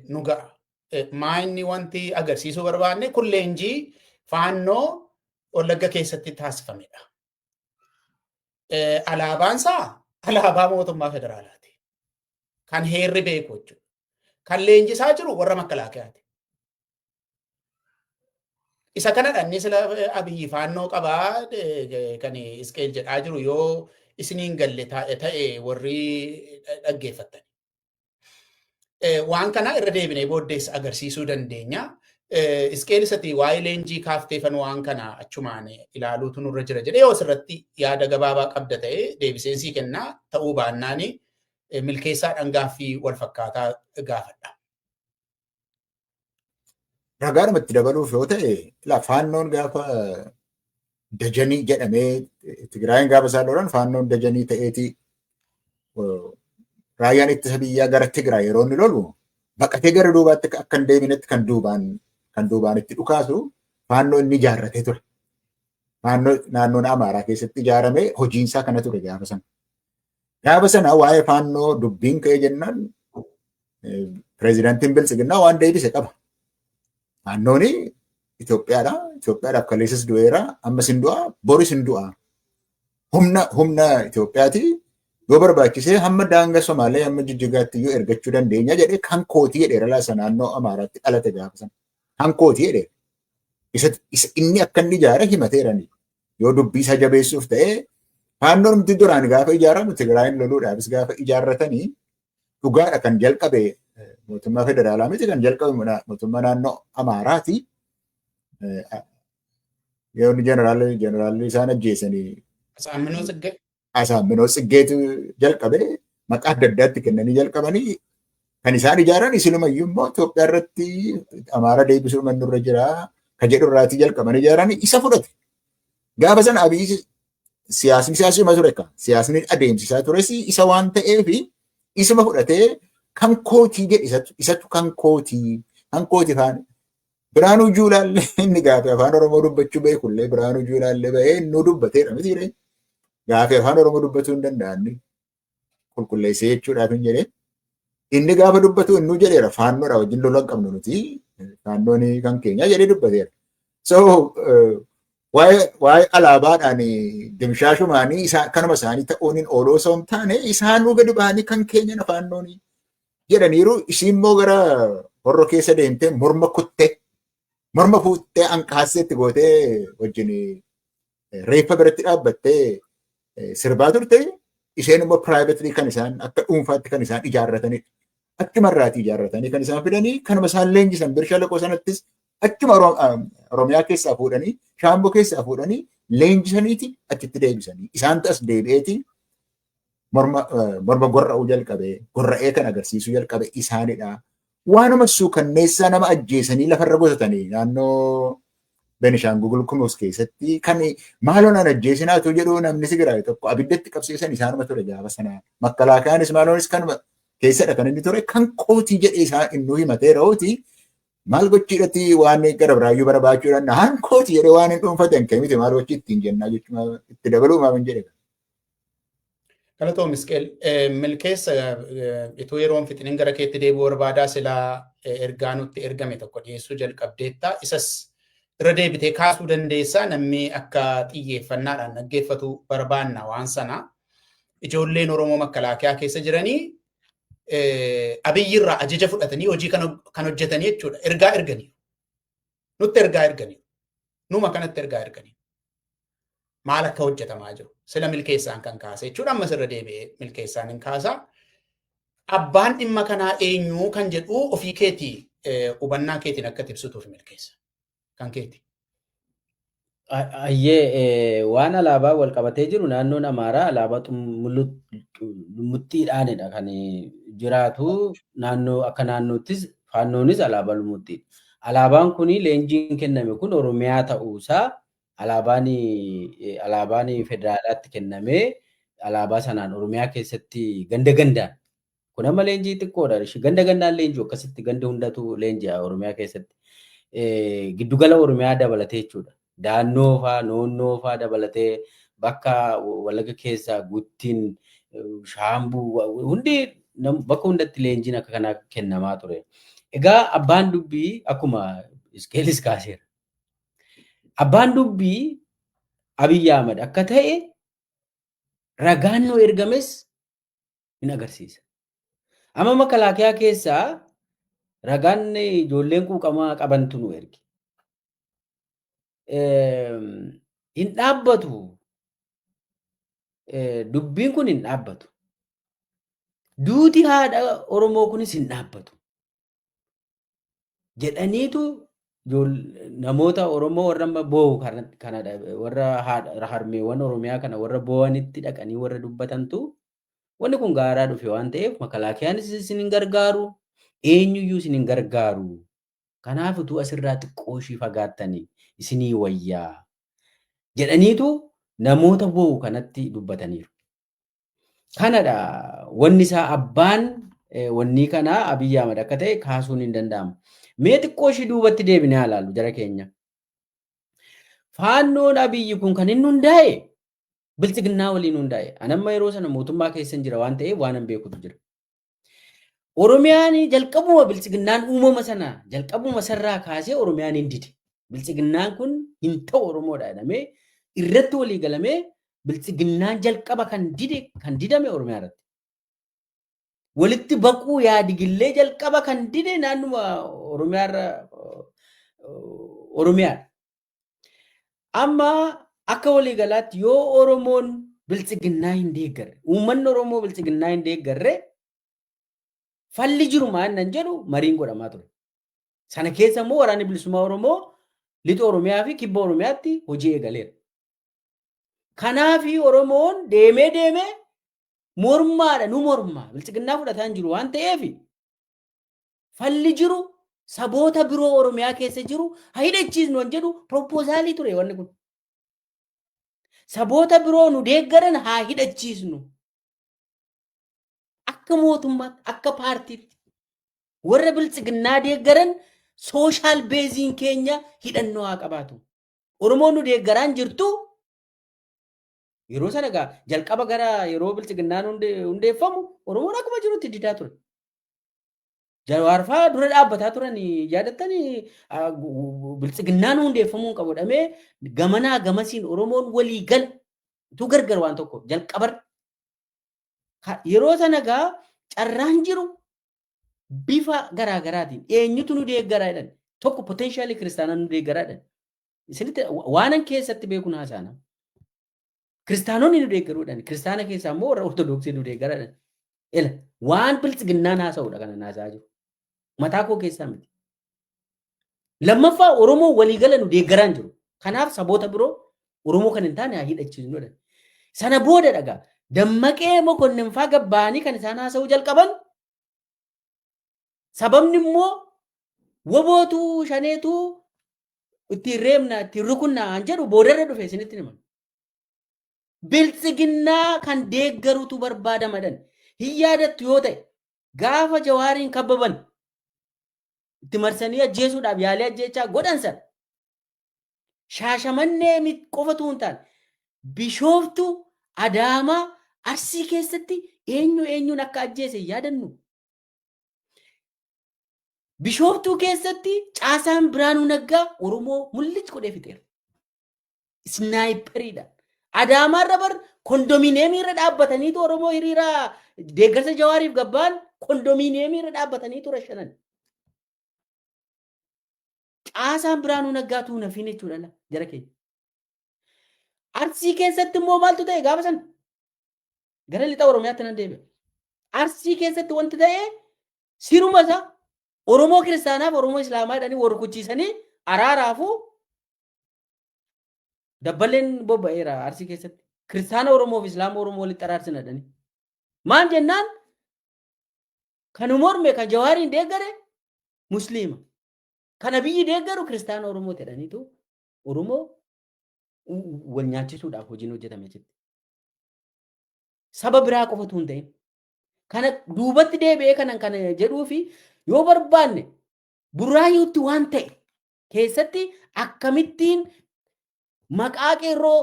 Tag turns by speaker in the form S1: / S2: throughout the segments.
S1: nu ga'a. Maa inni wanti agarsiisuu barbaanne kun leenjii faannoo Wallagga keessatti taasifamedha. Alaabaan isaa alaabaa mootummaa federaalaati. Kan heerri beeku jechuudha. Kan leenjisaa jiru warra makalaakiyaati. Isa kanadha inni sila Abiyyi faannoo qabaa kan Isqeel jedhaa jiru yoo isiniin galle ta'e warri dhaggeeffattan. Waan kana irra deebinee booddees agarsiisuu dandeenya. Isqeel isatti waa'ee leenjii kaafteefan waan kana achumaan ilaaluutu nurra jira jedhee yoo asirratti yaada gabaabaa qabda ta'e deebiseensii kennaa ta'uu baannaani milkeessaadhaan gaaffii wal fakkaataa gaafadha.
S2: Ragaadhumatti dabaluuf yoo ta'e faannoon gaafa dajanii jedhamee Tigraayin gaafa isaan lolan faannoon dajanii ta'eeti raayyaan ittisa biyyaa gara Tigraay yeroo inni lolu baqatee gara duubaatti akka hin deebinetti kan duubaan itti dhukaasu faannoo inni ijaarratee ture. Naannoon Amaaraa keessatti ijaaramee hojiinsaa kana ture gaafa sana. Gaafa sana waa'ee faannoo dubbiin ka'ee jennaan pireezidaantiin Biltsiginnaa waan deebise qaba. Faannoon Itoophiyaadha. Itoophiyaadhaaf kaleessas du'eera. Ammas hin du'a. Boris hin du'a. Humna Itoophiyaati. Yoo barbaachisee hamma daangaa Somaalee hamma Jijjigaatti iyyuu ergachuu dandeenya jedhee kan kootii jedheera laasa naannoo Amaaraatti dhalate gaafa sana. Kan kootii jedheera. Inni akka inni ijaare himateerani. Yoo dubbii isa jabeessuuf ta'ee faannoon nuti duraan gaafa ijaaramu Tigraayin loluudhaafis gaafa ijaarratanii dhugaadha kan jalqabe mootummaa federaalaa miti kan jalqabe mootummaa naannoo Amaaraati. Yoo jeneraalli isaan ajjeesanii. Asaaminoo Tsiggeetu jalqabe maqaa adda addaatti kennanii jalqabanii kan isaan ijaaran isilumayyuu immoo Itoophiyaa irratti Amaara deebisuu nurra jira kan jedhu irraatii jalqabanii ijaaran isa fudhate. Gaafa sana Abiyyi siyaasni ture kan siyaasni adeemsisaa tures isa waan ta'eef isuma fudhatee kan kootii jedhe isatu kan kootii faana. Biraanuu Juulaallee inni gaafa afaan Oromoo dubbachuu beekullee Biraanuu Juulaallee bahee nu dubbateera miti gaafa afaan Oromoo dubbachuu hin danda'anne qulqulleessee jechuudhaaf hin jedhee. Inni gaafa dubbatu inni jedheera faannoodha wajjin lola hin qabnu nuti faannoon kan keenya jedhee dubbateera. So waa'ee alaabaadhaan dimshaashumaanii kanuma isaanii ta'uun hin ooloo osoo hin taane isaanuu gadi ba'anii kan keenya faannoon jedhaniiru. Isiin immoo gara horro keessa deemtee morma fuuttee hanqaaseetti gootee wajjin reeffa biratti dhaabbattee sirbaa turte. Isheen immoo piraayiveetilii kan isaan akka dhuunfaatti kan isaan ijaarratanidha. Achuma irraatii ijaarratanii kan isaan fidanii kanuma isaan leenjisan birsha laqoo sanattis achuma Oromiyaa keessaa fuudhanii Shaamboo keessaa fuudhanii leenjisaniiti achitti deebisanii. Isaan as deebi'eeti morma gorra'uu jalqabee gorra'ee kan agarsiisuu jalqabe isaanidha. Waanuma suukanneessaa nama ajjeesanii lafarra gosatanii naannoo Benishaangul Gumuz keessatti kan maaloon an ajjeesinaatu jedhu namni Tigraay tokko abiddatti qabsiisan isaanuma ture gaafa sana. Makkalaakaanis maaloonis kanuma keessadha kan inni ture kan kootii jedhee isaan innuu himatee rahooti maal gochiidhatti waan gara biraayyuu barbaachuudhaan haan kootii jedhee waan hin dhuunfatan kemiti maal gochii ittiin jennaa jechuudha itti dabaluu maamin jedhe.
S1: Galatoo Isqeel milkeessa ituu yeroon fixiniin gara keetti deebi'uu barbaadaa silaa ergaa nutti ergame tokko dhiyeessuu jalqabdeetta. Isas irra deebitee kaasuu dandeessaa namni akka xiyyeeffannaadhaan dhaggeeffatu barbaanna waan sana. Ijoolleen Oromoo Makkalaakiyaa keessa jiranii Abiyyirraa ajaja fudhatanii hojii kan hojjetanii jechuudha. Ergaa erganii. Nutti ergaa erganii. Numa kanatti ergaa erganii. Maal akka hojjetamaa jiru. Sila milkeessaan kan kaase jechuudha. Ammas irra deebi'ee milkeessaan hin kaasaa. Abbaan dhimma kanaa eenyu kan jedhu ofii keetii hubannaa keetiin akka ibsituuf milkeessa. Kan keeti.
S3: Waan alaabaa wal qabatee jiru naannoon Amaaraa alaabaa Lumuttiidhaanidha kan jiraatu. Naannoo akka naannoottis faannoonis alaabaa Lumuttiidha. Alaabaan kun leenjiin kenname kun Oromiyaa ta'uusaa alaabaan federaalaatti kennamee alaabaa sanaan Oromiyaa keessatti gandaan kun amma leenjii xiqqoodha. Gandaan leenjii akkasitti ganda hundatu leenji'a Oromiyaa keessatti. Giddugala Oromiyaa dabalatee jechuudha. Daannoo fa'aa, noonnoo fa'aa dabalatee bakka Wallagga keessaa Guttiin, Shaambuu hundi bakka hundatti leenjiin akka kanaa kennamaa ture. Egaa abbaan dubbii akkuma iskeelis kaaseera. Abbaan dubbii Abiyyi Ahmad akka ta'e ragaan nu ergames hin agarsiisa. Amma makalaakiyaa keessaa ragaan ijoolleen quuqamaa qabantu nu erge. Hin dhaabbatu. Dubbiin kun hin dhaabbatu. Duuti haadha Oromoo kunis hin dhaabbatu. Jedhaniitu namoota Oromoo warra boo'u kanadha. Warra harmeewwan Oromiyaa kana warra boo'anitti dhaqanii warra dubbatantu wanni kun gaaraa dhufe waan ta'eef makalaakiyaanis isin hin gargaaru. Eenyuyyuu isin hin gargaaru. Kanaaf utuu asirraa xiqqoo ishii fagaattanii isinii wayyaa jedhaniitu namoota boo'u kanatti dubbataniiru. Kanadha wanni isaa abbaan wanni kanaa Abiyyi Ahmad akka ta'e kaasuun hin danda'amu. Mee xiqqoo ishii duubatti deebinee haa ilaallu jara keenya. Faannoon Abiyyi kun kan inni hundaa'e bilchiginnaa waliin hundaa'e. Anamma yeroo sana mootummaa keessa hin jira waan ta'eef waan hin beekutu jira. Oromiyaan jalqabuma bilchiginnaan uumama sana jalqabuma sarraa kaasee Oromiyaan hin dide. Bilchiginnaan kun hin ta'u Oromoodha jedhamee irratti walii galamee bilchiginnaan jalqaba kan didame Oromiyaa irratti. Walitti baquu yaadigillee jalqaba kan dide naannuma Oromiyaadha. Amma akka walii galaatti yoo Oromoon bilchiginnaa hin deeggarre, uummanni Oromoo bilchiginnaa hin deeggarre falli jiru maannan jedhu mariin godhamaa ture. Sana keessa immoo waraanni bilisummaa Oromoo lixa Oromiyaa fi kibba Oromiyaatti hojii eegaleera. Kanaaf Oromoon deemee mormaadha nu mormaa bilchiginnaa fudhataa hin jiru waan ta'eef falli jiru saboota biroo Oromiyaa keessa jiru haa hidhachiisnu waan jedhu proposaalii ture wanni kun. Saboota biroo nu deeggaran haa hidhachiisnu. Akka mootummaatti akka paartiitti warra bilchiginnaa deeggaran sooshaal beeziin keenya hidhannoo haa qabaatu. Oromoon nu deeggaraan jirtu yeroo sana egaa jalqaba gara yeroo bilchiginnaan hundeeffamu Oromoon akkuma jirutti didaa ture. Jawaarfaa dura dhaabbataa turan yaadattanii bilchiginnaan hundeeffamuun qabu dhamee gamanaa gamasiin Oromoon walii gala tu gargar waan tokko jalqabar. Yeroo sana egaa carraan jiru bifa garaagaraatiin eenyutu nu deeggaraa jedhan tokko poteenshaalii kiristaanaa nu deeggaraa jedhan. Isinitti waanan keessatti beekuun haasaana. Kiristaanonni nu deeggaruudhaan kiristaana keessaa immoo warra ortodoksii nu deeggaraadhaan. Ela waan bilchiginnaan haasa'uudha kana naasaa jiru. Mataa koo keessaa miti. Lammaffaa Oromoo waliigala nu deeggaraan jiru. Kanaaf saboota biroo Oromoo kan hin taane haa hidhachiisnuudha. Sana booda dhagaa Dammaqee Mokonnin faa gabbaanii kan isaan haasa'uu jalqaban. Sababni immoo wobootu shaneetu ittiin reebna ittiin rukunnaa jedhu boodarra dhufe isinitti himan. Bilchiginnaa kan deeggaruutu barbaadamadhan. Hin yaadattu yoo ta'e gaafa Jawaariin kabbaban itti marsanii ajjeesuudhaaf yaalii ajjeechaa godhan sana Shaashamannee qofatu hin taane Bishooftuu Adaamaa Arsii keessatti eenyuun akka ajjeese yaadannu. Bishooftuu keessatti Caasaan Biraanuu Naggaa Oromoo mul'ichi godhee fixeera. Snaayiperiidhaan. Adaamaarra bar kondominiyeemiirra dhaabbataniitu Oromoo hiriira deeggarsa Jawaariif gabbaan kondominiyeemiirra dhaabbataniitu rashanan. Caasaan Biraanuu Naggaatu nafiin jechuudha jara keenya. Arsii keessatti immoo maaltu ta'e gaafa sana? Gara lixa Oromiyaatti nan deebi'a. Arsii keessatti wanti ta'e siruma isaa Oromoo kiristaanaaf Oromoo Islaamaa jedhanii wal rukuchiisanii araaraafuu dabbaleen bobba'eera Arsii keessatti. Kiristaana Oromoo fi Islaama Oromoo walitti araarsina jedhanii. Maal jennaan? Kan morme kan Jawaariin deeggare Musliima. Kan Abiyyi deeggaru kiristaana Oromoo jedhaniitu Oromoo wal nyaachisuudhaaf hojiin hojjetame jirti. Saba biraa qofatu hin ta'in. Kana duubatti deebi'ee kana jedhuu fi yoo barbaanne buraayyuutti waan ta'e keessatti akkamittiin maqaa qeerroo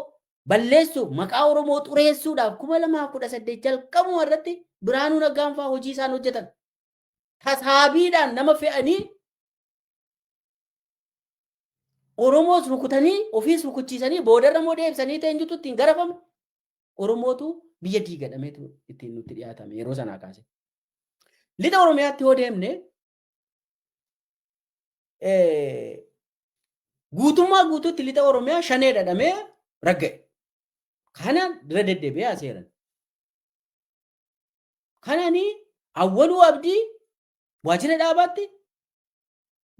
S3: balleessuuf maqaa Oromoo xureessuudhaaf 2018 jalqabuma irratti Biraanuu Naggaan fa'aa hojii isaan hojjetan. Tasaabiidhaan nama fe'anii Oromoos rukutanii ofiis rukuchiisanii boodarra immoo deebisanii teenjutu ittiin garafamu. Oromootu biyya diigadhameetu ittiin nutti dhiyaatame yeroo sanaa kaase. Lixa Oromiyaatti yoo deemne guutummaa guutuutti lixa Oromiyaa shanee dhadhamee ragga'e. Kana dura deddeebi'ee aseeran. Kanani Awwaluu Abdii waajjira dhaabaatti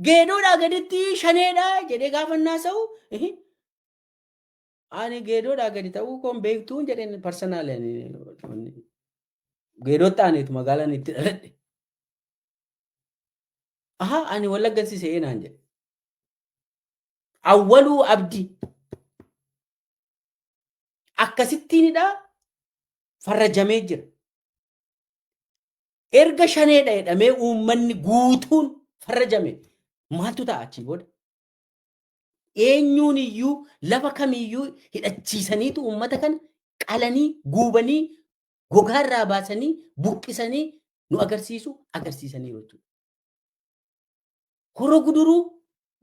S3: geedoodhaa gaditti shaneedhaa jedhee gaafannaa sa'u ani geedoodhaa gadi ta'uu koon beektuun jedheen parsanaaleen geedootti aaneetu magaalaan itti dhaladhe. Ani Wallaggan sisee naan jedhe. Awwaluu Abdii akkasittiinidha farrajamee jira. Erga shaneedha jedhamee uummanni guutuun farrajame maaltu ta'a achii booda? Eenyuun iyyuu lafa kamiyyuu hidhachiisaniitu uummata kana qalanii guubanii gogaarraa baasanii buqqisanii nu agarsiisanii jechuudha. Hora Guduruu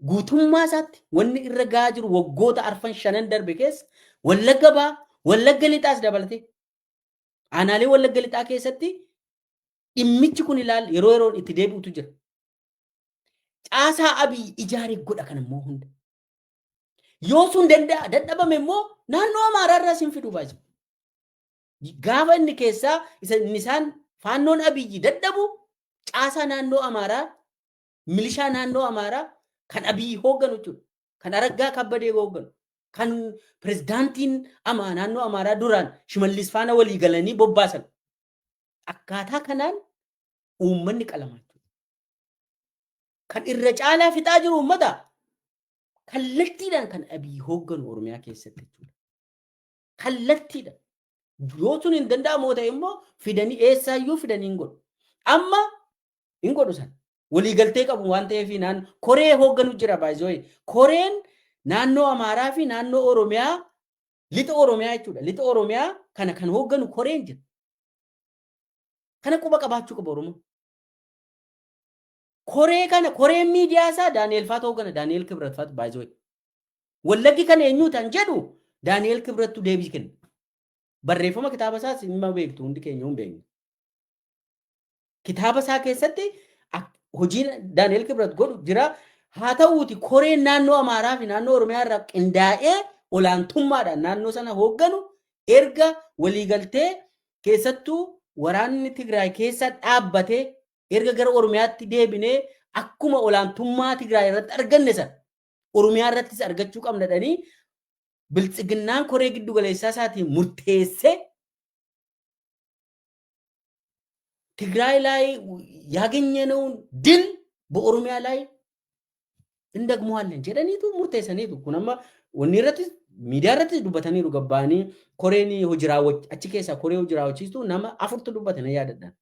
S3: guutummaa isaatti wanni irra gahaa jiru waggoota 4-5 darbe keessa Wallagga Bahaa, Wallagga Lixaas dabalatee aanaalee Wallagga Lixaa keessatti dhimmichi kun ilaal yeroo yeroon itti deebi'utu jira. Caasaa Abiy ijaaree godha kan immoo hunda. Yoo sun dadhabame immoo naannoo Amaaraarraa sin fiduu baay'isa. Gaafa inni keessaa isaan faannoon Abiyyi dadhabu caasaa naannoo Amaaraa, milishaa naannoo Amaaraa kan Abiyyi hoogganu jechuudha. Kan Araggaa Kabbadee hoogganu. Kan pirezidaantiin naannoo Amaaraa duraan Shimallis faana walii galanii bobbaasan. Akkaataa kanaan uummanni qalamaa jiru. Kan irra caalaa fixaa jiru uummata kallattiidhaan kan Abiyyi hoogganu Oromiyaa keessatti jechuudha. Kallattiidhaan. Yoo sun hin danda'amu ta'e immoo fidanii eessaayyuu fidanii hin godhu. Amma hin godhu sana. Waliigaltee qabu waan ta'eef koree hoogganu jira baay'ee. Koreen naannoo Amaaraa fi naannoo Oromiyaa lixa Oromiyaa jechuudha. Lixa Oromiyaa kana kan hoogganu koreen jira. Kana quba qabaachuu qaba Oromoo. Koreen miidiyaa isaa Daani'eel Faat hooggana. Daani'eel Kibrat Faat baay'ee. Wallaggi kana eenyu tan jedhu Daani'eel Kibrattu deebii kenna. Barreeffama kitaaba isaas hin beektu hundi keenya hin beekne. Kitaaba isaa keessatti hojiin Daani'eel Kibrat godhu jira. Haa ta'uuti koreen naannoo Amaaraa fi naannoo Oromiyaa irraa qindaa'ee olaantummaadhaan naannoo sana hoogganu erga waliigaltee keessattuu waraanni Tigraay keessa dhaabbatee erga gara Oromiyaatti deebinee akkuma olaantummaa Tigraay irratti arganne sana Oromiyaa irrattis argachuu qabna jedhanii biltsiginnaan koree giddu galeessaa isaatiin murteessee ትግራይ ላይ ያገኘነውን ድል በኦሮሚያ ላይ እንደግመዋለን ጀደኒቱ ሙርቴሰኒቱ ኩነማ ወኒረት ሚዲያ ረት ዱበተኒ ሩገባኒ ኮሬኒ ሆጅራዎች አቺ ኬሳ ኮሬ ሆጅራዎች ይስቱ ናማ አፍርቱ ዱበተነ ያደዳን